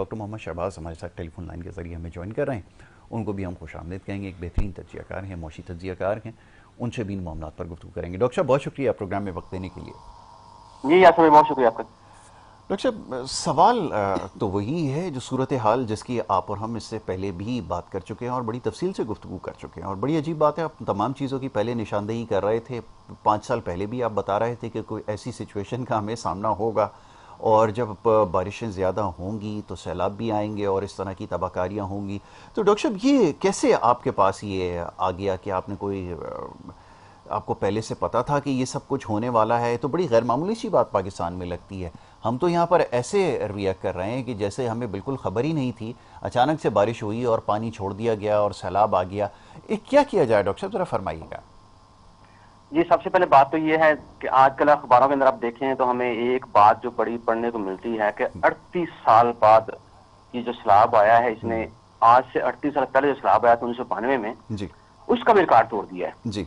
Doctor محمد شہباز ہمارے ساتھ ٹیلی phone line کے ذریعے ہمیں جوائن کر رہے ہیں. ان کو بھی ہم خوش آمدید کہیں گے. ایک بہترین تجزیہ کار ہیں، معاشی تجزیہ کار ہیں. ان سے بھی ان معاملات پر گفتگو کریں گے. ڈاکٹر صاحب بہت شکریہ پروگرام میں وقت دینے کے لیے. جی یاسر بھائی، بہت شکریہ آپ کا. ڈاکٹر صاحب سوال تو وہی ہے جو صورتحال جس کی آپ اور ہم اس سے پہلے بھی بات کر چکے ہیں اور بڑی تفصیل سے گفتگو کر چکے ہیں، اور بڑی عجیب بات ہے آپ تمام چیزوں کی پہلے نشاندہی کر رہے تھے. 5 سال پہلے بھی آپ بتا رہے تھے کہ کوئی ایسی سچویشن کا ہمیں سامنا ہوگا اور جب بارشیں زیادہ ہوں گی تو سیلاب بھی آئیں گے اور اس طرح کی تباہ کاریاں ہوں گی. تو ڈاکٹر صاحب یہ کیسے آپ کے پاس یہ آ گیا کہ آپ نے آپ کو پہلے سے پتا تھا کہ یہ سب کچھ ہونے والا ہے؟ تو بڑی غیر معمولی سی بات پاکستان میں لگتی ہے. ہم تو یہاں پر ایسے ریئیکٹ کر رہے ہیں کہ جیسے ہمیں بالکل خبر ہی نہیں تھی، اچانک سے بارش ہوئی اور پانی چھوڑ دیا گیا اور سیلاب آ گیا. کیا کیا جائے ڈاکٹر صاحب، ذرا فرمائیے گا. جی سب سے پہلے بات تو یہ ہے کہ آج کل اخباروں کے اندر آپ دیکھیں تو ہمیں ایک بات جو بڑی پڑھنے کو ملتی ہے کہ 38 سال بعد یہ جو سیلاب آیا ہے، اس نے آج سے 38 سال پہلے جو سیلاب آیا تھا 1992 میں، جی اس کا بھی ریکارڈ توڑ دیا ہے. جی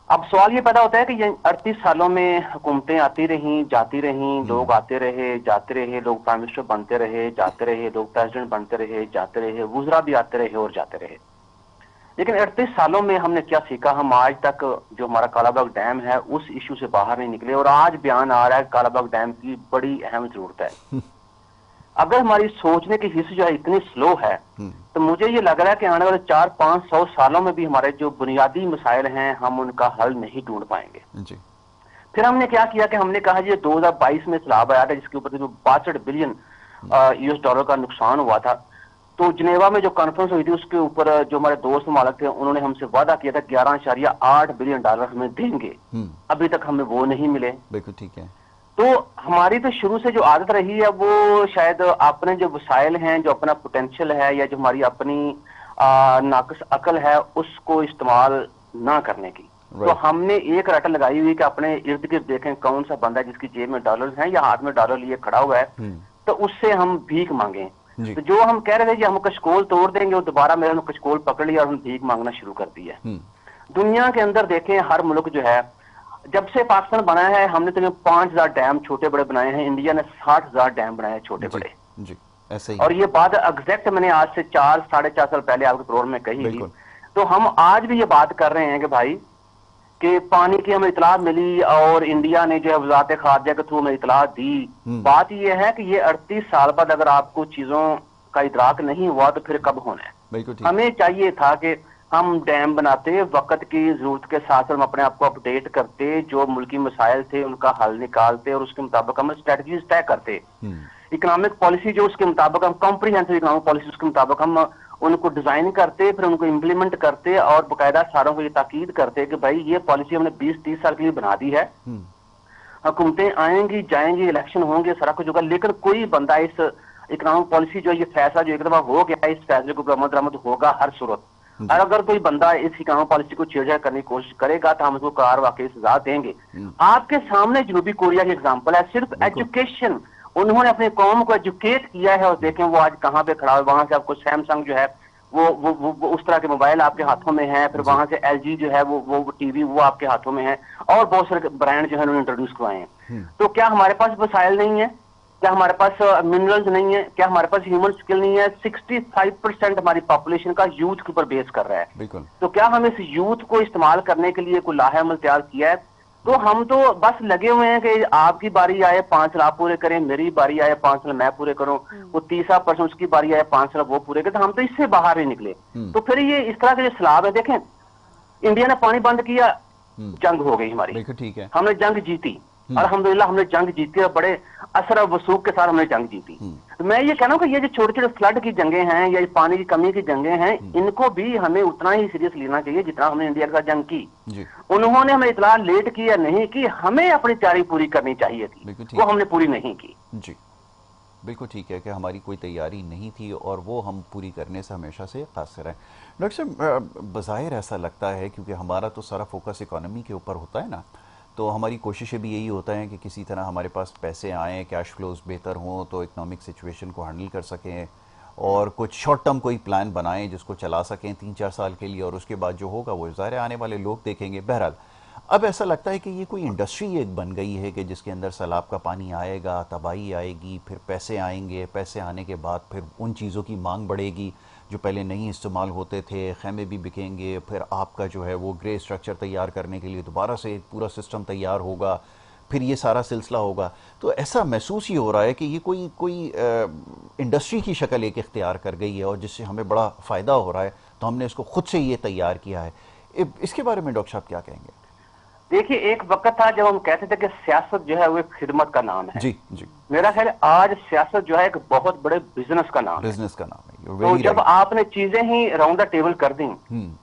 اب سوال یہ پیدا ہوتا ہے کہ یہ 38 سالوں میں حکومتیں آتی رہیں جاتی رہیں، لوگ آتے رہے جاتے رہے، لوگ پرائم منسٹر بنتے رہے جاتے رہے، لوگ پریزیڈنٹ بنتے رہے جاتے رہے، وزراء بھی آتے رہے اور جاتے رہے. لیکن 38 سالوں میں ہم نے کیا سیکھا؟ ہم آج تک جو ہمارا کالا باغ ڈیم ہے اس ایشو سے باہر نہیں نکلے، اور آج بیان آ رہا ہے کہ کالا باغ ڈیم کی بڑی اہم ضرورت ہے. اگر ہماری سوچنے کی حصہ جو ہے اتنی سلو ہے تو مجھے یہ لگ رہا ہے کہ آنے والے 400-500 سالوں میں بھی ہمارے جو بنیادی مسائل ہیں ہم ان کا حل نہیں ڈھونڈ پائیں گے. جی پھر ہم نے کیا کیا کہ ہم نے کہا جی 2022 میں سیلاب آیا تھا جس کے اوپر جو 62 بلین US ڈالر کا نقصان ہوا تھا، تو جنیوا میں جو کانفرنس ہوئی تھی اس کے اوپر جو ہمارے دوست ممالک تھے انہوں نے ہم سے وعدہ کیا تھا 11.8 بلین ڈالر ہمیں دیں گے. ابھی تک ہمیں وہ نہیں ملے. بالکل ٹھیک ہے. تو ہماری تو شروع سے جو عادت رہی ہے وہ شاید اپنے جو وسائل ہیں، جو اپنا پوٹینشیل ہے، یا جو ہماری اپنی ناقص عقل ہے اس کو استعمال نہ کرنے کی. تو ہم نے ایک رٹ لگائی ہوئی کہ اپنے ارد گرد دیکھیں کون سا بندہ ہے جس کی جیب میں ڈالرز ہیں یا ہاتھ میں ڈالر لیے کھڑا ہوا ہے، تو اس سے ہم بھیک مانگیں. تو جو ہم کہہ رہے تھے کہ ہم کشکول توڑ دیں گے، وہ دوبارہ میرے نے کشکول پکڑ لیا اور ہم بھیک مانگنا شروع کر دی ہے. دنیا کے اندر دیکھیں ہر ملک جو ہے جب سے پاکستان بنا ہے ہم نے تو 5000 ڈیم چھوٹے بڑے بنائے ہیں، انڈیا نے 60,000 ڈیم بنائے ہیں چھوٹے بڑے. جی ایسے ہی. اور یہ بات ایگزیکٹ میں نے آج سے 4-4.5 سال پہلے آپ کے پروگرام میں کہی تھی. تو ہم آج بھی یہ بات کر رہے ہیں کہ بھائی کہ پانی کی ہمیں اطلاع ملی اور انڈیا نے جو ہے وزارت خارجہ کے تھرو ہمیں اطلاع دی. بات یہ ہے کہ یہ 38 سال بعد اگر آپ کو چیزوں کا ادراک نہیں ہوا تو پھر کب ہونا ہے؟ ہمیں چاہیے تھا کہ ہم ڈیم بناتے، وقت کی ضرورت کے ساتھ ہم اپنے آپ کو اپڈیٹ کرتے، جو ملکی مسائل تھے ان کا حل نکالتے اور اس کے مطابق ہم اسٹریٹجیز طے کرتے. اکنامک پالیسی جو اس کے مطابق ہم کمپریہنسو اکنامک پالیسی اس کے مطابق ہم ان کو ڈیزائن کرتے، پھر ان کو امپلیمنٹ کرتے اور باقاعدہ ساروں کو یہ تاکید کرتے کہ بھائی یہ پالیسی ہم نے 20-30 سال کے لیے بنا دی ہے. حکومتیں آئیں گی جائیں گی، الیکشن ہوں گے، سارا کچھ ہوگا، لیکن کوئی بندہ اس اکنامک پالیسی جو یہ فیصلہ جو ایک دفعہ ہو گیا ہے اس فیصلے کو عمل درآمد ہوگا ہر صورت. اور اگر کوئی بندہ اس اکنامک پالیسی کو چھیڑ چھاڑ کرنے کی کوشش کرے گا تو ہم اس کو کار واقعی سزا دیں گے. آپ کے سامنے جنوبی کوریا کی ایگزامپل ہے. صرف ایجوکیشن، انہوں نے اپنی قوم کو ایجوکیٹ کیا ہے اور دیکھیں وہ آج کہاں پہ کھڑا ہے. وہاں سے آپ کو سیمسنگ جو ہے وہ اس طرح کے موبائل آپ کے ہاتھوں میں ہیں، پھر وہاں سے LG جو ہے وہ ٹی وی وہ آپ کے ہاتھوں میں ہے، اور بہت سارے برانڈ جو ہے انہوں نے انٹروڈیوس کروائے ہیں. تو کیا ہمارے پاس وسائل نہیں ہے؟ کیا ہمارے پاس منرلز نہیں ہے؟ کیا ہمارے پاس ہیومن سکل نہیں ہے؟ 65% ہماری پاپولیشن کا یوتھ کے اوپر بیس کر رہا ہے. تو کیا ہم اس یوتھ کو استعمال کرنے کے لیے کوئی لاہے عمل تیار کیا ہے؟ تو ہم تو بس لگے ہوئے ہیں کہ آپ کی باری آئے 5 سال آپ پورے کریں، میری باری آئے 5 سال میں پورے کروں، وہ 30% اس کی باری آئے 5 سال وہ پورے کریں. تو ہم تو اس سے باہر نہیں نکلے. تو پھر یہ اس طرح کے جو سیلاب ہے، دیکھیں انڈیا نے پانی بند کیا، جنگ ہو گئی ہماری، ہم نے جنگ جیتی، الحمدللہ ہم نے جنگ جیتی اور بڑے اثر و وثوق کے ساتھ ہم نے جنگ جیتی. تو میں یہ کہنا ہوں کہ یہ جو چھوٹے چھوٹے فلڈ کی جنگیں ہیں یا پانی کی کمی کی جنگیں ہیں، ان کو بھی ہمیں اتنا ہی سیریس لینا چاہیے جتنا ہم نے انڈیا کے ساتھ جنگ کی. انہوں نے ہمیں اطلاع لیٹ کی یا نہیں کی، ہمیں اپنی تیاری پوری کرنی چاہیے تھی، وہ ہم نے پوری نہیں کی. جی بالکل ٹھیک ہے کہ ہماری کوئی تیاری نہیں تھی اور وہ ہم پوری کرنے سے ہمیشہ سے قاصر ہیں. ڈاکٹر صاحب بظاہر ایسا لگتا ہے کیونکہ ہمارا تو سارا فوکس اکانومی کے اوپر ہوتا ہے نا، تو ہماری کوششیں بھی یہی ہوتا ہے کہ کسی طرح ہمارے پاس پیسے آئیں، کیش فلوز بہتر ہوں تو اکنامک سچویشن کو ہینڈل کر سکیں اور کچھ شارٹ ٹرم کوئی پلان بنائیں جس کو چلا سکیں 3-4 سال کے لیے، اور اس کے بعد جو ہوگا وہ ظاہر آنے والے لوگ دیکھیں گے. بہرحال اب ایسا لگتا ہے کہ یہ کوئی انڈسٹری ایک بن گئی ہے کہ جس کے اندر سیلاب کا پانی آئے گا، تباہی آئے گی، پھر پیسے آئیں گے، پیسے آنے کے بعد پھر ان چیزوں کی مانگ بڑھے گی جو پہلے نہیں استعمال ہوتے تھے، خیمے بھی بکیں گے، پھر آپ کا جو ہے وہ گرے اسٹرکچر تیار کرنے کے لیے دوبارہ سے ایک پورا سسٹم تیار ہوگا، پھر یہ سارا سلسلہ ہوگا. تو ایسا محسوس ہی ہو رہا ہے کہ یہ کوئی انڈسٹری کی شکل ایک اختیار کر گئی ہے اور جس سے ہمیں بڑا فائدہ ہو رہا ہے، تو ہم نے اس کو خود سے یہ تیار کیا ہے. اس کے بارے میں ڈاکٹر صاحب کیا کہیں گے؟ دیکھیے، ایک وقت تھا جب ہم کہتے تھے کہ سیاست جو ہے وہ ایک خدمت کا نام ہے. جی جی. میرا خیال ہے آج سیاست جو ہے ایک بہت بڑے بزنس کا نام ہے. بزنس کا نام ہے. تو جب آپ نے چیزیں ہی راؤنڈ دا ٹیبل کر دیں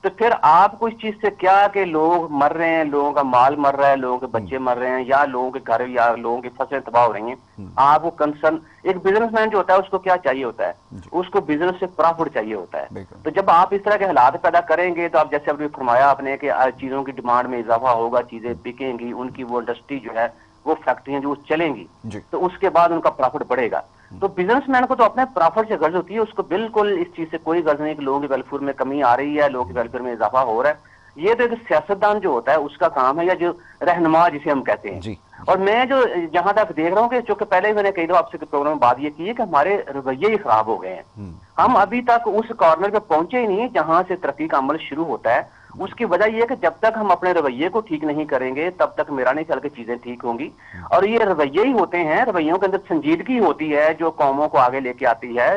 تو پھر آپ کو اس چیز سے کیا کہ لوگ مر رہے ہیں، لوگوں کا مال مر رہا ہے، لوگوں کے بچے مر رہے ہیں، یا لوگوں کے گھر یا لوگوں کی فصلیں تباہ ہو رہی ہیں، آپ کو کنسرن. ایک بزنس مین جو ہوتا ہے اس کو کیا چاہیے ہوتا ہے؟ اس کو بزنس سے پرافٹ چاہیے ہوتا ہے. تو جب آپ اس طرح کے حالات پیدا کریں گے تو آپ جیسے ابھی فرمایا آپ نے کہ چیزوں کی ڈیمانڈ میں اضافہ ہوگا، چیزیں بکیں گی، ان کی وہ انڈسٹری جو ہے وہ فیکٹریاں جو چلیں گی، تو اس کے بعد ان کا پرافٹ بڑھے گا. تو بزنس مین کو تو اپنے پرافٹ سے غرض ہوتی ہے، اس کو بالکل اس چیز سے کوئی غرض نہیں کہ لوگوں کے ویلفیئر میں کمی آ رہی ہے، لوگوں کے ویلفیئر میں اضافہ ہو رہا ہے. یہ تو ایک سیاستدان جو ہوتا ہے اس کا کام ہے، یا جو رہنما جسے ہم کہتے ہیں. اور میں جو جہاں تک دیکھ رہا ہوں کہ چونکہ پہلے میں نے کئی دفعہ آپ سے پروگرام میں بات یہ کی ہے کہ ہمارے رویے ہی خراب ہو گئے ہیں. ہم ابھی تک اس کارنر پہ پہنچے ہی نہیں جہاں سے ترقی کا عمل شروع ہوتا ہے. اس کی وجہ یہ ہے کہ جب تک ہم اپنے رویے کو ٹھیک نہیں کریں گے تب تک میرا نہیں خیال کہ چیزیں ٹھیک ہوں گی. اور یہ رویے ہی ہوتے ہیں، رویوں کے اندر سنجیدگی ہوتی ہے جو قوموں کو آگے لے کے آتی ہے.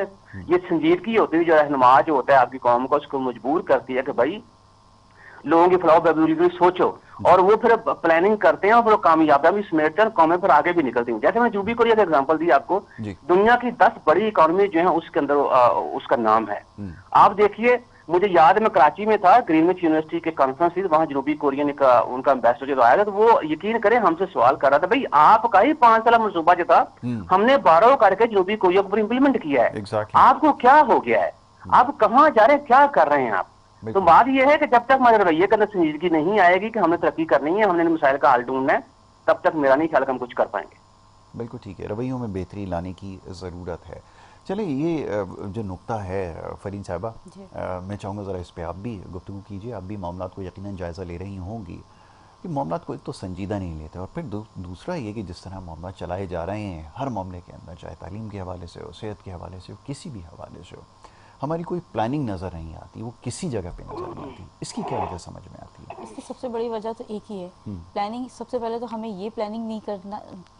یہ سنجیدگی ہوتی ہے جو رہنما جو ہوتا ہے آپ کی قوم کو، اس کو مجبور کرتی ہے کہ بھائی لوگوں کی فلاح و بہبود کی سوچو. اور وہ پھر پلاننگ کرتے ہیں اور پھر کامیابیاں بھی سمیٹتے ہیں اور قومیں پھر آگے بھی نکلتی ہیں. جیسے میں جنوبی کوریا کا ایگزامپل دی آپ کو، دنیا کی 10 بڑی اکانومی جو ہیں اس کے اندر اس کا نام ہے. آپ دیکھیے، مجھے یاد ہے میں کراچی میں تھا، گرینوچ یونیورسٹی کے کانفرنس تھی، وہاں جنوبی کوریا نے ان کا امبیسڈر جو آیا تھا تو وہ یقین کریں ہم سے سوال کر رہا تھا، بھائی آپ کا ہی 5 سالہ منصوبہ جو تھا ہم نے 12 کر کے جنوبی کوریا پر امپلیمنٹ کیا ہے. آپ کو کیا ہو گیا ہے؟ آپ کہاں جا رہے ہیں؟ کیا کر رہے ہیں آپ؟ تو بات یہ ہے کہ جب تک ہمارے رویے کے اندر سنجیدگی نہیں آئے گی کہ ہمیں ترقی کرنی ہے، ہم نے مسائل کا حل ڈھونڈنا ہے، تب تک میرا نہیں خیال کہ ہم کچھ کر پائیں گے. بالکل ٹھیک ہے، رویوں میں بہتری لانے کی ضرورت ہے. چلیں، یہ جو نقطہ ہے فرین صاحبہ، میں چاہوں گا ذرا اس پہ آپ بھی گفتگو کیجئے. آپ بھی معاملات کو یقیناً جائزہ لے رہی ہوں گی کہ معاملات کو ایک تو سنجیدہ نہیں لیتے، اور پھر دوسرا یہ کہ جس طرح معاملات چلائے جا رہے ہیں ہر معاملے کے اندر، چاہے تعلیم کے حوالے سے ہو، صحت کے حوالے سے ہو، کسی بھی حوالے سے ہو، ہماری کوئی پلاننگ نظر نہیں آتی، وہ کسی جگہ پہ نظر نہیں آتی. اس کی کیا وجہ سمجھ میں آتی ہے؟ اس کی سب سے بڑی وجہ تو ایک ہی ہے، پلاننگ. سب سے پہلے تو ہمیں یہ پلاننگ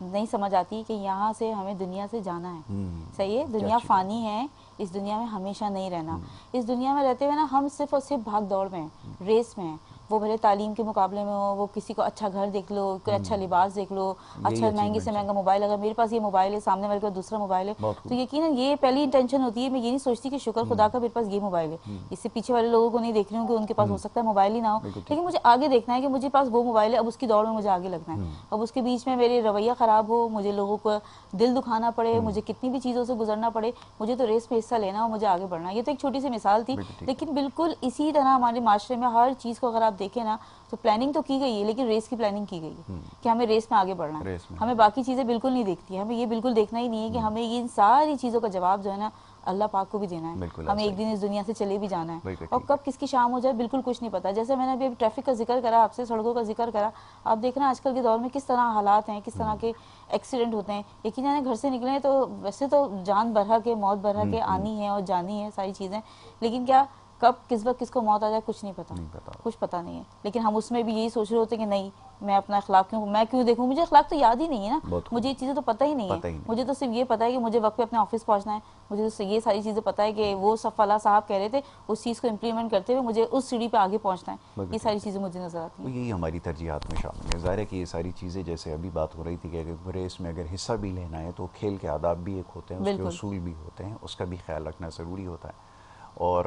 نہیں سمجھ آتی کہ یہاں سے ہمیں دنیا سے جانا ہے. صحیح ہے، دنیا فانی ہے، اس دنیا میں ہمیشہ نہیں رہنا. اس دنیا میں رہتے ہوئے نا ہم صرف اور صرف بھاگ دوڑ میں ہیں، ریس میں ہیں. وہ بھلے تعلیم کے مقابلے میں ہو، وہ کسی کو اچھا گھر دیکھ لو، کوئی اچھا لباس دیکھ لو، اچھا مہنگے سے مہنگا موبائل. اگر میرے پاس یہ موبائل ہے، سامنے والے کا دوسرا موبائل ہے، تو یقیناً یہ پہلی انٹینشن ہوتی ہے. میں یہ نہیں سوچتی کہ شکر خدا کا میرے پاس یہ موبائل ہے، اس سے پیچھے والے لوگوں کو نہیں دیکھ رہی ہوں کہ ان کے پاس ہو سکتا ہے موبائل ہی نہ ہو، لیکن مجھے آگے دیکھنا ہے کہ مجھے پاس وہ موبائل ہے، اب اس کی دوڑ میں مجھے آگے لگنا ہے. اب اس کے بیچ میں میرے رویہ خراب ہو، مجھے لوگوں کو دل دکھانا پڑے، مجھے کتنی بھی چیزوں سے گزرنا پڑے، مجھے تو ریس میں حصہ لینا ہو، مجھے آگے بڑھنا ہے. یہ تو ایک چھوٹی سی مثال تھی، لیکن بالکل اسی طرح ہمارے معاشرے میں ہر چیز کو اگر آپ دیکھیں نا تو پلاننگ تو کی گئی ہے، لیکن ریس کی پلاننگ کی گئی ہے کہ ہمیں ریس میں آگے بڑھنا ہے. ہمیں باقی چیزیں بالکل نہیں دیکھتی، ہمیں یہ بالکل دیکھنا ہی نہیں ہے کہ ہمیں ان ساری چیزوں کا جواب جو ہے نا اللہ پاک کو بھی دینا ہے. ہمیں ایک دن اس دنیا سے چلے بھی جانا ہے، اور کب کس کی شام ہو جائے بالکل کچھ نہیں پتا. جیسے میں نے ابھی ٹریفک کا ذکر کرا آپ سے، سڑکوں کا ذکر کرا، آپ دیکھنا آج کل کے دور میں کس طرح حالات ہیں، کس طرح کے ایکسیڈنٹ ہوتے ہیں. یقیناً گھر سے نکلیں تو ویسے تو جان برہ کے موت برہ کے آنی ہے اور جانی ہے ساری چیزیں، لیکن کیا کب کس وقت کس کو موت آ جائے کچھ نہیں پتا، کچھ پتا نہیں ہے. لیکن ہم اس میں بھی یہی سوچ رہے ہوتے ہیں کہ نہیں میں اپنا اخلاق میں کیوں دیکھوں، مجھے اخلاق تو یاد ہی نہیں ہے نا، مجھے یہ چیزیں تو پتہ ہی نہیں ہے. مجھے تو صرف یہ پتا ہے کہ مجھے وقت پہ اپنے آفس پہنچنا ہے، مجھے تو یہ ساری چیزیں پتہ ہے کہ وہ فلاں صاحب کہہ رہے تھے اس چیز کو امپلیمنٹ کرتے ہوئے مجھے اس سیڑھی پہ آگے پہنچنا ہے. یہ ساری چیزیں مجھے نظر آتی ہیں. یہی ہماری ترجیحات میں شامل ہے. ظاہر ہے کہ یہ ساری چیزیں جیسے ابھی بات ہو رہی تھی کہ ریس میں اگر حصہ بھی لینا ہے تو کھیل کے آداب بھی ایک ہوتے ہیں، اس کے اصول بھی ہوتے ہیں، اس کا بھی خیال رکھنا ضروری ہوتا ہے، اور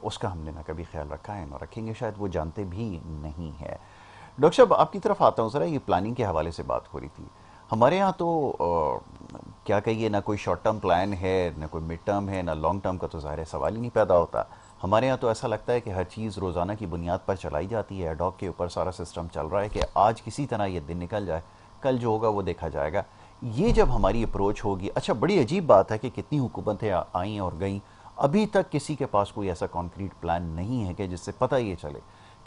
اس کا ہم نے نہ کبھی خیال رکھا ہے نہ رکھیں گے، شاید وہ جانتے بھی نہیں ہے. ڈاکٹر صاحب آپ کی طرف آتا ہوں ذرا. یہ پلاننگ کے حوالے سے بات ہو رہی تھی. ہمارے ہاں تو کیا کہیے، نہ کوئی شارٹ ٹرم پلان ہے، نہ کوئی مڈ ٹرم ہے، نہ لانگ ٹرم کا تو ظاہر ہے سوال ہی نہیں پیدا ہوتا. ہمارے ہاں تو ایسا لگتا ہے کہ ہر چیز روزانہ کی بنیاد پر چلائی جاتی ہے، ایڈ ہاک کے اوپر سارا سسٹم چل رہا ہے کہ آج کسی طرح یہ دن نکل جائے، کل جو ہوگا وہ دیکھا جائے گا. یہ جب ہماری اپروچ ہوگی، اچھا بڑی عجیب بات ہے کہ کتنی حکومتیں آئیں اور گئیں، ابھی تک کسی کے پاس کوئی ایسا کانکریٹ پلان نہیں ہے کہ جس سے پتہ یہ چلے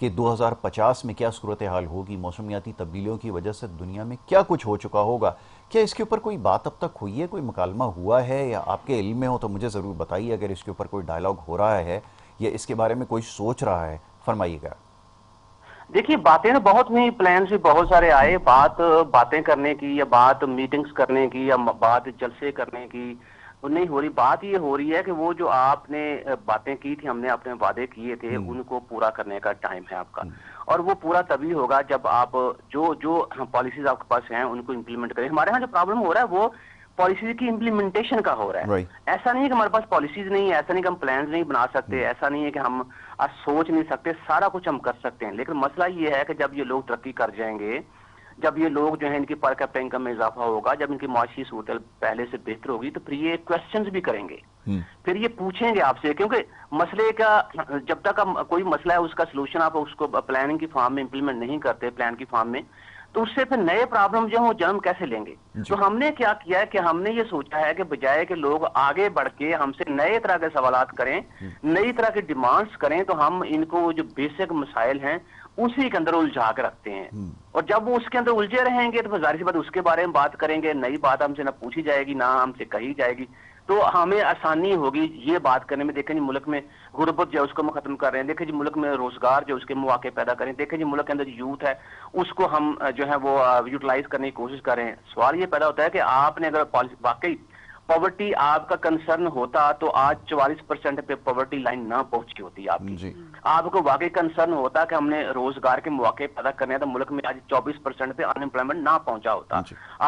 کہ 2050 میں کیا صورتحال ہوگی، موسمیاتی تبدیلیوں کی وجہ سے دنیا میں کیا کچھ ہو چکا ہوگا، کیا اس کے اوپر کوئی بات اب تک ہوئی ہے، کوئی مکالمہ ہوا ہے، یا آپ کے علم میں ہو تو مجھے ضرور بتائیے اگر اس کے اوپر کوئی ڈائلاگ ہو رہا ہے یا اس کے بارے میں کوئی سوچ رہا ہے، فرمائیے گا۔ دیکھیے باتیں بہت ہوئی، پلانس بھی بہت سارے آئے، باتیں کرنے کی یا بات میٹنگز کرنے کی یا بات جلسے کرنے کی نہیں ہو رہی۔ بات یہ ہو رہی ہے کہ وہ جو آپ نے باتیں کی تھی، ہم نے اپنے وعدے کیے تھے، ان کو پورا کرنے کا ٹائم ہے آپ کا، اور وہ پورا تبھی ہوگا جب آپ جو پالیسیز آپ کے پاس ہیں ان کو امپلیمنٹ کریں۔ ہمارے ہاں جو پرابلم ہو رہا ہے وہ پالیسیز کی امپلیمنٹیشن کا ہو رہا ہے۔ ایسا نہیں ہے کہ ہمارے پاس پالیسیز نہیں ہے، ایسا نہیں کہ ہم پلانز نہیں بنا سکتے، ایسا نہیں ہے کہ ہم سوچ نہیں سکتے، سارا کچھ ہم کر سکتے ہیں، لیکن مسئلہ یہ ہے کہ جب یہ لوگ ترقی کر جائیں گے، جب یہ لوگ جو ہیں ان کی پر کیپٹا انکم میں اضافہ ہوگا، جب ان کی معاشی صورت پہلے سے بہتر ہوگی، تو پھر یہ کویسچنز بھی کریں گے، پھر یہ پوچھیں گے آپ سے، کیونکہ مسئلے کا جب تک کوئی مسئلہ ہے اس کا سلوشن آپ اس کو پلاننگ کی فارم میں امپلیمنٹ نہیں کرتے، پلان کی فارم میں، تو اس سے پھر نئے پرابلم جو ہیں وہ جنم کیسے لیں گے؟ تو ہم نے کیا کیا ہے کہ ہم نے یہ سوچا ہے کہ بجائے کہ لوگ آگے بڑھ کے ہم سے نئے طرح کے سوالات کریں، نئی طرح کی ڈیمانڈز کریں، تو ہم ان کو جو بیسک مسائل ہیں اسی کے اندر الجھا کے رکھتے ہیں، اور جب وہ اس کے اندر الجھے رہیں گے تو پھر ظاہر سی بات اس کے بارے میں بات کریں گے، نئی بات ہم سے نہ پوچھی جائے گی نہ ہم سے کہی جائے گی، تو ہمیں آسانی ہوگی یہ بات کرنے میں۔ دیکھیں جی ملک میں غربت جو ہے اس کو ہم ختم کر رہے ہیں، دیکھیں جی ملک میں روزگار جو اس کے مواقع پیدا کریں، دیکھیں جی ملک کے اندر جو یوتھ ہے اس کو ہم جو ہے وہ یوٹیلائز کرنے کی کوشش کر رہے ہیں۔ سوال یہ پیدا ہوتا ہے کہ آپ نے اگر واقعی پاورٹی آپ کا کنسرن ہوتا تو آج 44% پہ پاورٹی لائن نہ پہنچی ہوتی آپ کی۔ آپ کو واقعی کنسرن ہوتا کہ ہم نے روزگار کے مواقع پیدا کرنے ہیں تو ملک میں آج 24% پہ ان امپلائمنٹ نہ پہنچا ہوتا۔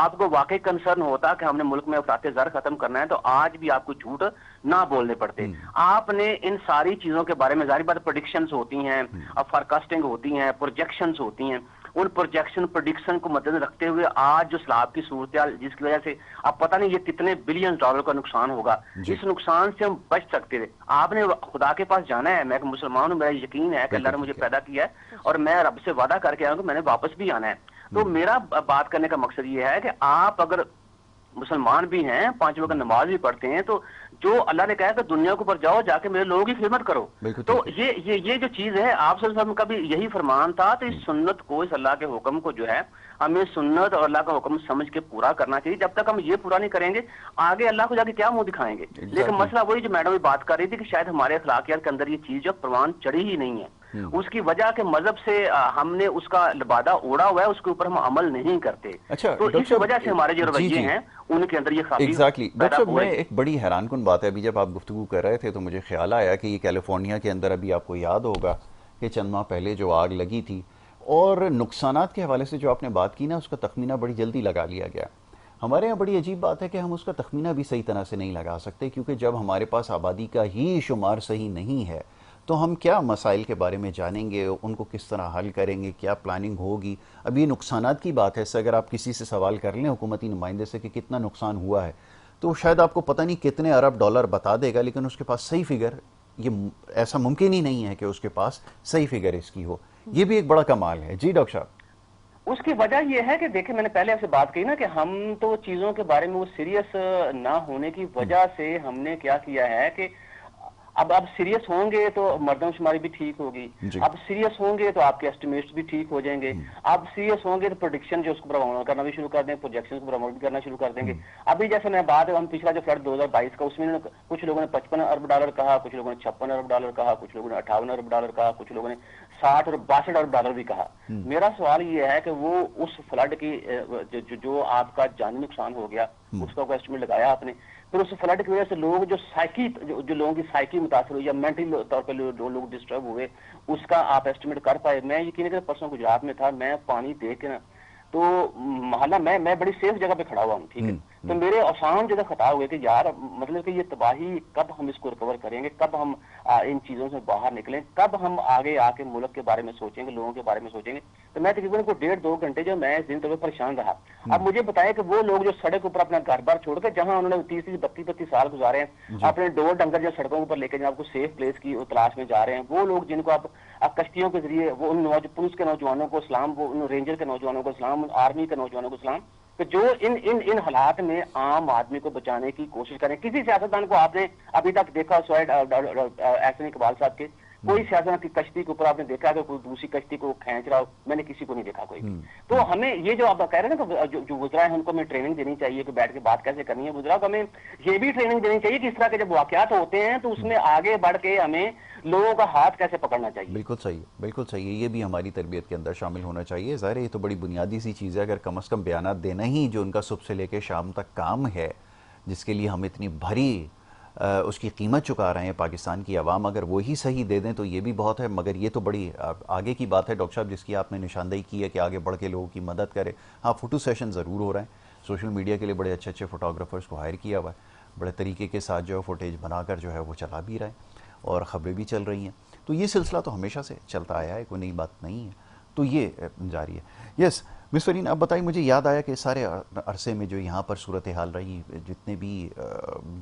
آپ کو واقعی کنسرن ہوتا کہ ہم نے ملک میں افراط زر ختم کرنا ہے تو آج بھی آپ کو جھوٹ نہ بولنے پڑتے۔ آپ نے ان ساری چیزوں کے بارے میں ظاہر بات پریڈکشنز ہوتی ہیں، فارکاسٹنگ ہوتی ہیں، پروجیکشنز ہوتی ہیں، ان پروڈکشن کو مد نظر رکھتے ہوئے آج جو سیلاب کی صورتحال جس کی وجہ سے اب پتہ نہیں یہ کتنے بلین ڈالر کا نقصان ہوگا، اس نقصان سے ہم بچ سکتے تھے۔ آپ نے خدا کے پاس جانا ہے، میں ایک مسلمان ہوں، میرا یقین ہے کہ اللہ نے مجھے پیدا کیا ہے اور میں رب سے وعدہ کر کے آیا ہوں کہ میں نے واپس بھی آنا ہے۔ تو میرا بات کرنے کا مقصد یہ ہے کہ آپ اگر مسلمان بھی ہیں، 5 وقت نماز بھی پڑھتے ہیں، تو جو اللہ نے کہا ہے کہ دنیا کے اوپر جاؤ، جا کے میرے لوگوں کی خدمت کرو، تو یہ جو چیز ہے آپ صلی اللہ علیہ وسلم کا بھی یہی فرمان تھا، تو اس سنت کو، اس اللہ کے حکم کو جو ہے ہمیں سنت اور اللہ کا حکم سمجھ کے پورا کرنا چاہیے۔ جب تک ہم یہ پورا نہیں کریں گے آگے اللہ کو جا کے کیا منہ دکھائیں گے؟ لیکن مسئلہ وہی جو میڈم بھی بات کر رہی تھی کہ شاید ہمارے اخلاقیات کے اندر یہ چیز جو پروان چڑھی ہی نہیں ہے، اس کی وجہ کہ مذہب سے ہم نے اس کا لبادہ اوڑا ہوا ہے، اس کے اوپر ہم عمل نہیں کرتے، تو اس وجہ سے ہمارے جو رویے ہیں ان کے اندر یہ خرابی ڈاکٹر صاحب میں ایک بڑی حیران کن بات ہے، ابھی جب آپ گفتگو کر رہے تھے تو مجھے خیال آیا کہ یہ کیلیفورنیا کے اندر ابھی آپ کو یاد ہوگا کہ چند ماہ پہلے جو آگ لگی تھی، اور نقصانات کے حوالے سے جو آپ نے بات کی نا اس کا تخمینہ بڑی جلدی لگا لیا گیا۔ ہمارے یہاں بڑی عجیب بات ہے کہ ہم اس کا تخمینہ بھی صحیح طرح سے نہیں لگا سکتے، کیونکہ جب ہمارے پاس آبادی کا ہی شمار صحیح نہیں ہے تو ہم کیا مسائل کے بارے میں جانیں گے، ان کو کس طرح حل کریں گے، کیا پلاننگ ہوگی۔ اب یہ نقصانات کی بات ہے، اس سے اگر آپ کسی سے سوال کر لیں حکومتی نمائندے سے کہ کتنا نقصان ہوا ہے تو شاید آپ کو پتہ نہیں کتنے ارب ڈالر بتا دے گا، لیکن اس کے پاس صحیح فگر، یہ ایسا ممکن ہی نہیں ہے کہ اس کے پاس صحیح فگر اس کی ہو۔ یہ بھی ایک بڑا کمال ہے۔ جی ڈاکٹر صاحب، اس کی وجہ یہ ہے کہ دیکھیں میں نے پہلے آپ سے بات کی نا کہ ہم تو چیزوں کے بارے میں وہ سیریس نہ ہونے کی وجہ سے ہم نے کیا کیا ہے کہ اب سیریس ہوں گے تو مردم شماری بھی ٹھیک ہوگی، اب سیریس ہوں گے تو آپ کے ایسٹیمیٹس بھی ٹھیک ہو جائیں گے، اب سیریس ہوں گے تو پروڈکشن جو اس کو پروموٹ کرنا بھی شروع کر دیں، پروجیکشن کو پروموٹ کرنا شروع کر دیں گے۔ ابھی جیسے میں بات ہم پچھلا جو فلڈ 2022 کا اس میں کچھ لوگوں نے 55 ارب ڈالر کہا، کچھ لوگوں نے 56 ارب ڈالر کہا، کچھ لوگوں نے 58 ارب ڈالر کہا، کچھ لوگوں نے 60 اور 62 ارب ڈالر بھی کہا۔ میرا سوال یہ ہے کہ وہ اس فلڈ کی جو آپ کا جانی نقصان ہو گیا اس کا ایسٹیمیٹ لگایا آپ نے، پھر اس فلڈ کی وجہ سے لوگ جو لوگوں کی سائیکی متاثر ہوئی یا مینٹل طور پہ لوگ ڈسٹرب ہوئے، اس کا آپ ایسٹیمیٹ کر پائے؟ میں یقین کہ پرسوں گجرات میں تھا، میں پانی دیکھ کے نا تو محلہ میں بڑی سیف جگہ پہ کھڑا ہوا ہوں، ٹھیک ہے، تو میرے آسان جگہ خطا ہوئے کہ یار مطلب کہ یہ تباہی کب ہم اس کو ریکور کریں گے، کب ہم ان چیزوں سے باہر نکلیں، کب ہم آگے آ کے ملک کے بارے میں سوچیں گے، لوگوں کے بارے میں سوچیں گے۔ تو میں تقریباً کو 1.5-2 گھنٹے جو میں اس دن تک پریشان رہا۔ اب مجھے بتایا کہ وہ لوگ جو سڑک اوپر اپنا گھر بار چھوڑ کے جہاں انہوں نے 30-32 سال گزارے ہیں، اپنے ڈور ڈنگر جو سڑکوں اوپر لے کے جب آپ کو سیف پلیس کی تلاش میں جا رہے ہیں، وہ لوگ جن کو آپ کشتیوں کے ذریعے وہ ان پولیس کے نوجوانوں کو سلام، وہ ان رینجر کے نوجوانوں کو سلام، آرمی کے نوجوانوں کو سلام، کہ جو ان حالات میں عام آدمی کو بچانے کی کوشش کریں۔ کسی سیاستدان کو آپ نے ابھی تک دیکھا سوائے احسن اقبال صاحب کے کوئی سیاست کی کشتی کے اوپر آپ نے دیکھا کہ کوئی دوسری کشتی کو کھینچ رہا ہو، میں نے کسی کو نہیں دیکھا کوئی بھی. تو ہمیں یہ جو آپ کہہ رہے ہیں نا جو وزراء ہیں ان کو ہمیں ٹریننگ دینی چاہیے کہ بیٹھ کے بات کیسے کرنی ہے. وزراء کو ہمیں یہ بھی ٹریننگ دینی چاہیے کہ اس طرح کے جب واقعات ہوتے ہیں تو اس میں آگے بڑھ کے ہمیں لوگوں کا ہاتھ کیسے پکڑنا چاہیے. بالکل صحیح، بالکل صحیح. یہ بھی ہماری تربیت کے اندر شامل ہونا چاہیے. ظاہر ہے یہ تو بڑی بنیادی سی چیز ہے. اگر کم از کم بیانات دینا ہی جو ان کا صبح سے لے کے شام تک کام ہے، جس کے لیے ہم اتنی بھری اس کی قیمت چکا رہے ہیں پاکستان کی عوام، اگر وہی صحیح دے دیں تو یہ بھی بہت ہے. مگر یہ تو بڑی آگے کی بات ہے ڈاکٹر صاحب، جس کی آپ نے نشاندہی کی ہے کہ آگے بڑھ کے لوگوں کی مدد کرے. ہاں، فوٹو سیشن ضرور ہو رہے ہیں. سوشل میڈیا کے لیے بڑے اچھے اچھے فوٹوگرافرز کو ہائر کیا ہوا ہے. بڑے طریقے کے ساتھ جو ہے فوٹیج بنا کر جو ہے وہ چلا بھی رہے ہیں اور خبریں بھی چل رہی ہیں. تو یہ سلسلہ تو ہمیشہ سے چلتا آیا ہے، کوئی نئی بات نہیں ہے. تو یہ جاری ہے. یس مس فرین، اب بتائیں، مجھے یاد آیا کہ سارے عرصے میں جو یہاں پر صورتحال رہی، جتنے بھی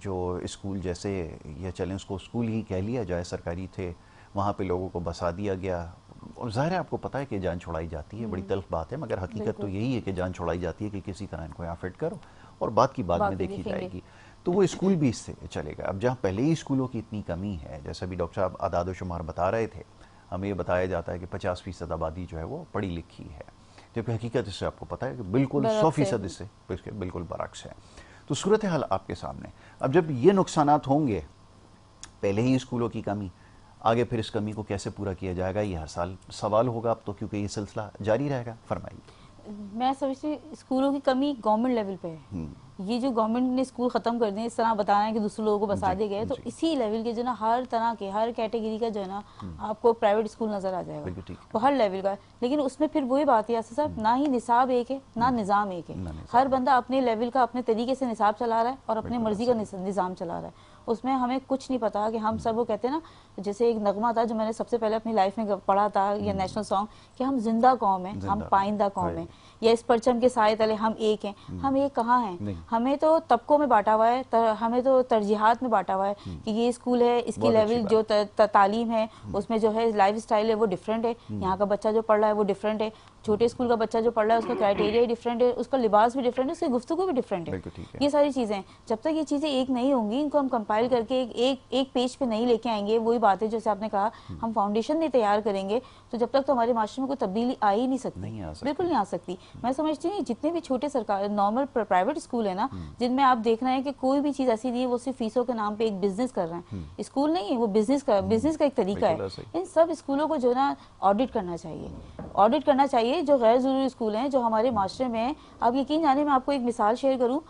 جو اسکول جیسے یا چلیں اس کو اسکول ہی کہہ لیا جائے سرکاری تھے، وہاں پہ لوگوں کو بسا دیا گیا. اور ظاہر ہے آپ کو پتہ ہے کہ جان چھڑائی جاتی ہے، بڑی تلخ بات ہے، مگر حقیقت تو یہی ہے کہ جان چھڑائی جاتی ہے کہ کسی طرح ان کو یہاں فٹ کرو اور بات کی بعد میں دیکھی جائے گی. تو وہ اسکول بھی اس سے چلے گا. اب جہاں پہلے ہی اسکولوں کی اتنی کمی ہے، جیسا بھی ڈاکٹر صاحب اعداد و شمار بتا رہے تھے، ہمیں یہ بتایا جاتا ہے کہ 50% آبادی جو ہے وہ پڑھی لکھی ہے، جبکہ حقیقت اس سے آپ کو پتہ ہے کہ بالکل 100% اس سے بالکل برعکس ہے. تو صورتحال آپ کے سامنے. اب جب یہ نقصانات ہوں گے، پہلے ہی اسکولوں کی کمی، آگے پھر اس کمی کو کیسے پورا کیا جائے گا، یہ ہر سال سوال ہوگا اب تو، کیونکہ یہ سلسلہ جاری رہے گا. فرمائیے. میں سمجھتی ہوں اسکولوں کی کمی گورنمنٹ لیول پہ ہے. یہ جو گورنمنٹ نے اسکول ختم کر دیں، اس طرح بتانا ہے کہ دوسرے لوگوں کو بسا دے گئے، تو اسی لیول کے جو نا ہر طرح کے ہر کیٹیگری کا جو ہے نا آپ کو پرائیویٹ اسکول نظر آ جائے گا، وہ ہر لیول کا. لیکن اس میں پھر وہی بات ہے یاسر صاحب، نہ ہی نصاب ایک ہے نہ نظام ایک ہے. ہر بندہ اپنے لیول کا اپنے طریقے سے نصاب چلا رہا ہے اور اپنے مرضی کا نظام چلا رہا ہے. اس میں ہمیں کچھ نہیں پتا کہ ہم سب وہ کہتے ہیں نا، جیسے ایک نغمہ تھا جو میں نے سب سے پہلے اپنی لائف میں پڑھا تھا، یا نیشنل سانگ، کہ ہم زندہ قوم ہیں، ہم پائندہ قوم ہیں، یا اس پرچم کے سائے تلے ہم ایک ہیں. ہم ایک کہاں ہیں؟ ہمیں تو طبقوں میں بانٹا ہوا ہے، ہمیں تو ترجیحات میں بانٹا ہوا ہے کہ یہ اسکول ہے، اس کی لیول جو تعلیم ہے اس میں جو ہے لائف اسٹائل ہے وہ ڈیفرنٹ ہے. یہاں کا بچہ جو پڑھ رہا ہے وہ ڈیفرنٹ ہے. چھوٹے اسکول کا بچہ جو پڑھ رہا ہے اس کا کرائٹیریا ہی ڈیفرنٹ ہے، اس کا لباس بھی ڈیفرنٹ ہے، اس کی گفتگو بھی ڈیفرنٹ ہے. یہ ساری چیزیں جب تک یہ چیزیں ایک نہیں ہوں گی، ان کو ہم کمپائل کر کے ایک پیج پہ نہیں لے کے آئیں گے. وہی بات ہے جیسے آپ نے کہا، ہم فاؤنڈیشن نہیں تیار کریں گے تو جب تک تو ہمارے معاشرے میں کوئی تبدیلی آ ہی نہیں سکتی، بالکل نہیں آ سکتی. میں سمجھتی ہوں جتنے بھی چھوٹے سرکار نارمل پرائیویٹ اسکول ہیں نا، جن میں آپ دیکھ رہے ہیں کہ کوئی بھی چیز ایسی نہیں ہے وہ صرف فیسوں کے نام پہ ایک بزنس کر رہے ہیں. اسکول نہیں ہے وہ، بزنس کا ایک طریقہ ہے. ان سب اسکولوں کو جو ہے نا آڈٹ کرنا چاہیے، جو غیر ضروری اسکول ہیں جو ہمارے معاشرے میں ہیں. آپ یقین جانے، میں آپ کو ایک مثال شیئر کروں.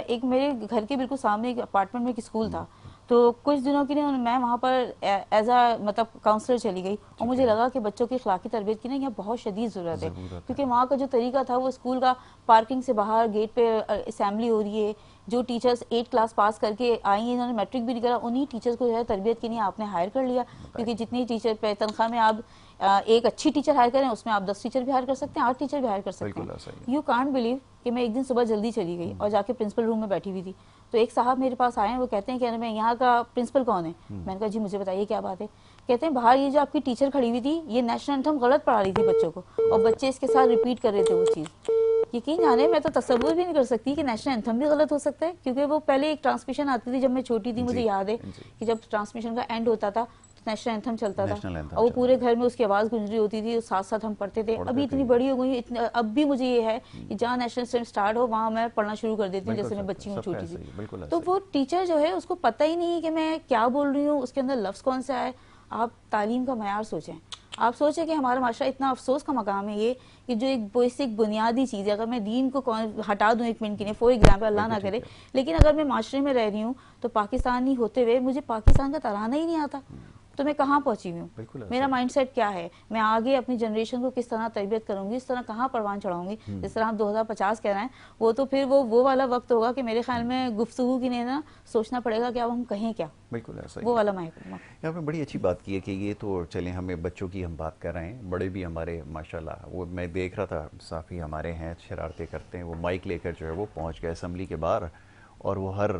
ایک میرے گھر کے بالکل سامنے ایک اپارٹمنٹ میں ایک اسکول تھا، تو کچھ دنوں کے لیے میں وہاں پر ایز اے مطلب کاؤنسلر چلی گئی، اور مجھے لگا کہ بچوں کی اخلاقی تربیت کی نا یہاں بہت شدید ضرورت ہے. کیونکہ وہاں کا جو طریقہ تھا وہ اسکول کا، پارکنگ سے باہر گیٹ پہ اسمبلی ہو رہی ہے. جو ٹیچرز 8 کلاس پاس کر کے آئی ہیں، انہوں نے میٹرک بھی نہیں کرا، انہی ٹیچرز کو جو ہے تربیت کے لیے آپ نے ہائر کر لیا. کیونکہ جتنی ٹیچر پہ تنخواہ میں آپ ایک اچھی ٹیچر ہائر کریں، اس میں آپ 10 ٹیچر بھی ہائر کر سکتے ہیں، 8 ٹیچر بھی ہائر کر سکتے ہیں. یو کانٹ بلیو کہ میں ایک دن صبح جلدی چلی گئی اور جا کے پرنسپل روم میں بیٹھی ہوئی تھی. تو ایک صاحب میرے پاس آئے ہیں، وہ کہتے ہیں کہ میں یہاں کا پرنسپل کون ہے؟ میں نے کہا جی مجھے بتائیے کیا بات ہے. کہتے ہیں باہر یہ جو آپ کی ٹیچر کھڑی ہوئی تھی، یہ نیشنل اینتھم غلط پڑھا رہی تھی بچوں کو، اور بچے اس کے ساتھ ریپیٹ کر رہے تھے وہ چیز. یقین جانے، میں تو تصور بھی نہیں کر سکتی کہ نیشنل اینتھم بھی غلط ہو سکتا ہے. کیونکہ وہ پہلے ایک ٹرانسمیشن آتی تھی جب میں چھوٹی تھی، مجھے یاد ہے کہ جب ٹرانسمیشن کا اینڈ ہوتا تھا نیشنل اینتھم چلتا تھا، اور وہ پورے گھر میں اس کی آواز گونج رہی ہوتی تھی، ساتھ ساتھ ہم پڑھتے تھے. ابھی اتنی بڑی ہو گئی، اب بھی مجھے یہ ہے کہ جہاں نیشنل اینتھم سٹارٹ ہو وہاں میں پڑھنا شروع کر دیتی ہوں، جیسے میں بچی ہوں چھوٹی سی. تو وہ ٹیچر جو ہے اس کو پتہ ہی نہیں ہے کہ میں کیا بول رہی ہوں، اس کے اندر لفظ کون سا ہے. آپ تعلیم کا معیار سوچیں، آپ سوچیں کہ ہمارا معاشرہ اتنا افسوس کا مقام ہے یہ کہ جو ایک بیسک بنیادی چیز ہے، اگر میں دین کو ہٹا دوں ایک منٹ کے لیے، فور ایگزامپل، اللہ نہ کرے، لیکن اگر میں معاشرے میں رہ رہی ہوں تو پاکستانی ہوتے ہوئے مجھے پاکستان کا ترانہ ہی نہیں آتا، تو میں کہاں پہنچی ہوئی ہوں؟ میرا مائنڈ سیٹ کیا ہے؟ میں آگے اپنی جنریشن کو کس طرح تربیت کروں گی، اس طرح کہاں پروان چڑھاؤں گی؟ جس طرح ہم 2050 کہہ رہے ہیں، وہ تو پھر وہ والا وقت ہوگا کہ میرے خیال میں گفتگو کی نہیں نا، سوچنا پڑے گا کہ اب ہم کہیں کیا. بالکل ایسا وہ والا محکمہ. یہاں پہ بڑی اچھی بات کی ہے کہ یہ تو چلیں، ہمیں بچوں کی ہم بات کر رہے ہیں، بڑے بھی ہمارے ماشاءاللہ، وہ میں دیکھ رہا تھا صافی ہمارے ہیں شرارتیں کرتے ہیں، وہ مائک لے کر جو ہے وہ پہنچ گئے اسمبلی کے باہر، اور وہ ہر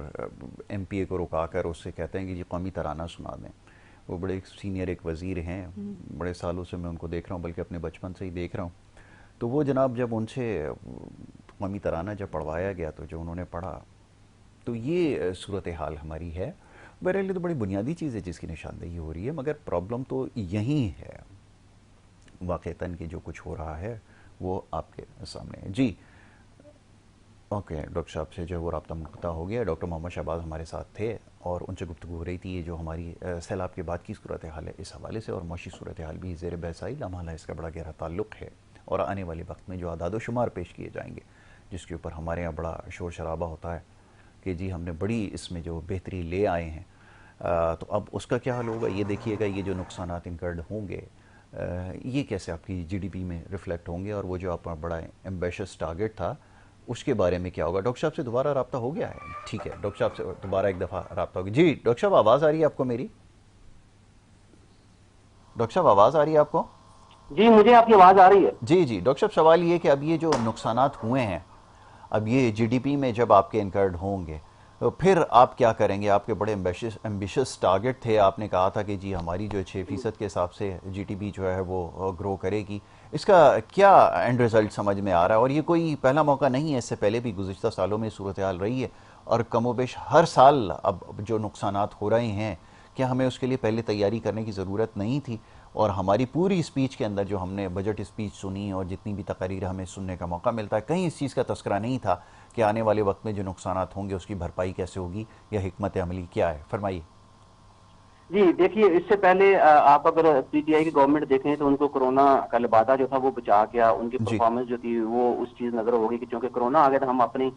ایم پی اے کو رکا کر اس سے کہتے ہیں کہ جی قومی ترانہ سنا دیں. وہ بڑے سینئر ایک وزیر ہیں، بڑے سالوں سے میں ان کو دیکھ رہا ہوں، بلکہ اپنے بچپن سے ہی دیکھ رہا ہوں. تو وہ جناب جب ان سے قومی ترانہ جب پڑھوایا گیا تو جو انہوں نے پڑھا، تو یہ صورتحال ہماری ہے. بہرحال یہ تو بڑی بنیادی چیز ہے جس کی نشاندہی ہو رہی ہے، مگر پرابلم تو یہی ہے واقعتاً کہ جو کچھ ہو رہا ہے وہ آپ کے سامنے ہے۔ جی اوکے، ڈاکٹر صاحب سے جو ہے وہ رابطہ منقطع ہو گیا۔ ڈاکٹر محمد شہباز ہمارے ساتھ تھے اور ان سے گفتگو ہو رہی تھی یہ جو ہماری سیلاب کے بعد کی صورتحال ہے اس حوالے سے، اور معاشی صورتحال بھی زیر بحث آئی، لامحالہ اس کا بڑا گہرا تعلق ہے، اور آنے والے وقت میں جو اعداد و شمار پیش کیے جائیں گے جس کے اوپر ہمارے یہاں بڑا شور شرابہ ہوتا ہے کہ جی ہم نے بڑی اس میں جو بہتری لے آئے ہیں، تو اب اس کا کیا حل ہوگا؟ یہ دیکھیے گا یہ جو نقصانات انکرڈ ہوں گے یہ کیسے آپ کی جی ڈی پی میں ریفلیکٹ ہوں گے، اور وہ جو آپ کا بڑا ایمبیشس ٹارگٹ تھا اس کے بارے میں کیا ہوگا؟ ڈاکٹر صاحب سے دوبارہ رابطہ ہو گیا ہے؟ ٹھیک ہے، ڈاکٹر صاحب سے دوبارہ ایک دفعہ رابطہ ہو گیا۔ جی ڈاکٹر صاحب آواز آ رہی ہے آپ کو میری؟ ڈاکٹر صاحب آواز آ رہی ہے آپ کو؟ جی مجھے آپ کی آواز آ رہی ہے۔ جی ڈاکٹر صاحب سوال یہ کہ اب یہ جو نقصانات ہوئے ہیں اب یہ جی ڈی پی میں جب آپ کے انکرڈ ہوں گے تو پھر آپ کیا کریں گے؟ آپ کے بڑے ایمبیشس ٹارگٹ تھے، آپ نے کہا تھا کہ جی ہماری جو 6% کے حساب سے جی ڈی پی جو ہے وہ گرو کرے گی، اس کا کیا اینڈ رزلٹ سمجھ میں آ رہا ہے؟ اور یہ کوئی پہلا موقع نہیں ہے، اس سے پہلے بھی گزشتہ سالوں میں صورتحال رہی ہے، اور کم و بیش ہر سال اب جو نقصانات ہو رہے ہیں کیا ہمیں اس کے لیے پہلے تیاری کرنے کی ضرورت نہیں تھی؟ اور ہماری پوری اسپیچ کے اندر جو ہم نے بجٹ اسپیچ سنی اور جتنی بھی تقاریر ہمیں سننے کا موقع ملتا ہے کہیں اس چیز کا تذکرہ نہیں تھا کہ آنے والے وقت میں جو نقصانات ہوں گے اس کی بھرپائی کیسے ہوگی یا حکمت عملی کیا ہے؟ فرمائیے۔ جی دیکھیے، اس سے پہلے آپ اگر پی ٹی آئی کی گورنمنٹ دیکھیں تو ان کو کرونا کا لبادہ جو تھا وہ بچا گیا، ان کی جی پرفارمنس جو تھی وہ اس چیز نظر ہوگی کہ چونکہ کرونا آ گیا تو ہم اپنی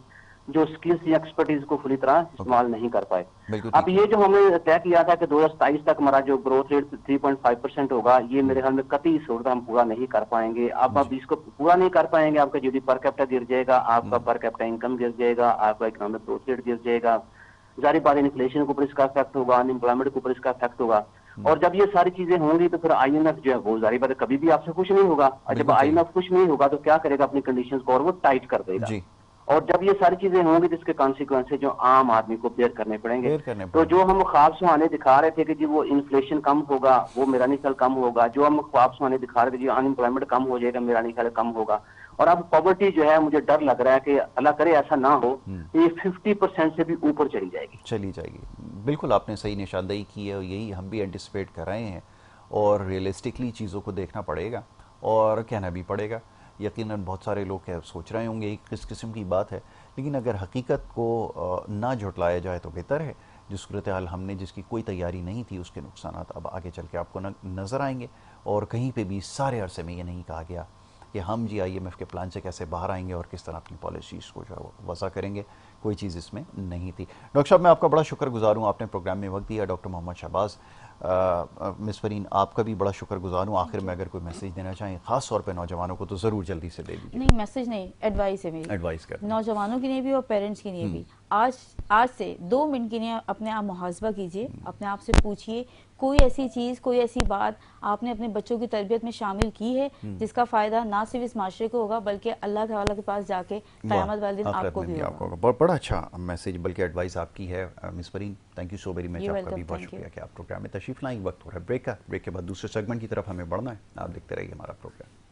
جو سکلز یا ایکسپرٹیز کو فلی طرح استعمال نہیں کر پائے۔ بالکل اب ٹھیک ہے۔ یہ جو ہم نے طے کیا تھا کہ 2027 تک ہمارا جو گروتھ ریٹ 3.5% ہوگا، یہ میرے خیال میں قطعی صورت ہم پورا نہیں کر پائیں گے۔ اب جی اس کو پورا نہیں کر پائیں گے، آپ کا جی ڈی پر کیپٹا گر جائے گا، آپ کا پر کیپٹا انکم گر جائے گا، آپ کا اکنامک گروتھ ریٹ گر جائے گا، ظاہر بات انفلیشن کے اوپر اس کا افیکٹ ہوگا، ان امپلائمنٹ کے اوپر اس کا افیکٹ ہوگا، اور جب یہ ساری چیزیں ہوں گی تو پھر آئی ایم ایف جو ہے وہ ظاہر بات ہے کبھی بھی آپ سے خوش نہیں ہوگا، اور جب بالکل آئی صحیح ایم ایف خوش نہیں ہوگا تو کیا کرے گا؟ اپنی کنڈیشنز کو اور وہ ٹائٹ کر دے گا، جی اور جب یہ ساری چیزیں ہوں گی تو اس کے کانسیکوینسز جو عام آدمی کو بیئر کرنے پڑیں گے۔ بیر کرنے تو پڑیں جو گے۔ ہم خواب سہانے دکھا رہے تھے کہ جی وہ انفلیشن کم ہوگا، وہ میرا نہیں خیال کم ہوگا، جو ہم خواب سہانے دکھا رہے تھے جی ان امپلائمنٹ کم ہو جائے گا، میرا نہیں خیال کم ہوگا، اور اب پاورٹی جو ہے مجھے ڈر لگ رہا ہے کہ اللہ کرے ایسا نہ ہو، یہ 50% سے بھی اوپر چلی جائے گی۔ چلی جائے گی۔ بالکل آپ نے صحیح نشاندہی کی ہے، اور یہی ہم بھی اینٹیسپیٹ کر رہے ہیں، اور ریئلسٹکلی چیزوں کو دیکھنا پڑے گا اور کہنا بھی پڑے گا۔ یقیناً بہت سارے لوگ سوچ رہے ہوں گے کس قسم کی بات ہے، لیکن اگر حقیقت کو نہ جھٹلایا جائے تو بہتر ہے۔ جو صورتحال ہم نے جس کی کوئی تیاری نہیں تھی اس کے نقصانات اب آگے چل کے آپ کو نظر آئیں گے، اور کہیں پہ بھی سارے عرصے میں یہ نہیں کہا گیا کہ ہم جی آئی ایم ایف کے پلان سے کیسے باہر آئیں گے اور کس طرح اپنی پالیسیز کو جو ہے وہ وضع کریں گے، کوئی چیز اس میں نہیں تھی۔ ڈاکٹر صاحب میں آپ کا بڑا شکر گزار ہوں، آپ نے پروگرام میں وقت دیا۔ ڈاکٹر محمد شہباز، مس فرین آپ کا بھی بڑا شکر گزار ہوں۔ آخر میں اگر کوئی میسیج دینا چاہیں خاص طور پہ نوجوانوں کو تو ضرور جلدی سے دے دیجیے۔ نہیں میسج نہیں، ایڈوائس ہے میری، ایڈوائس کر نوجوانوں کے لیے بھی اور پیرنٹس کے لیے بھی۔ آج سے 2 منٹ کے لیے اپنے آپ محاسبہ کیجئے، اپنے آپ سے پوچھئے کوئی ایسی چیز، کوئی ایسی بات آپ نے اپنے بچوں کی تربیت میں شامل کی ہے جس کا فائدہ نہ صرف اس معاشرے کو ہوگا بلکہ اللہ تعالیٰ کے پاس جا کے قیامت والے دن آپ کو بھی ہوگا۔ بڑا اچھا میسیج بلکہ ایڈوائس آپ کی ہے miss Freen, thank you so very much, آپ کا بھی بہت شکریہ کہ آپ پروگرام میں تشریف لائیں۔ وقت ہو رہا ہے بریک کا، بریک کے بعد دوسرے سیگمنٹ کی طرف ہمیں بڑھنا ہے، آپ دیکھتے رہیے ہمارا پروگرام۔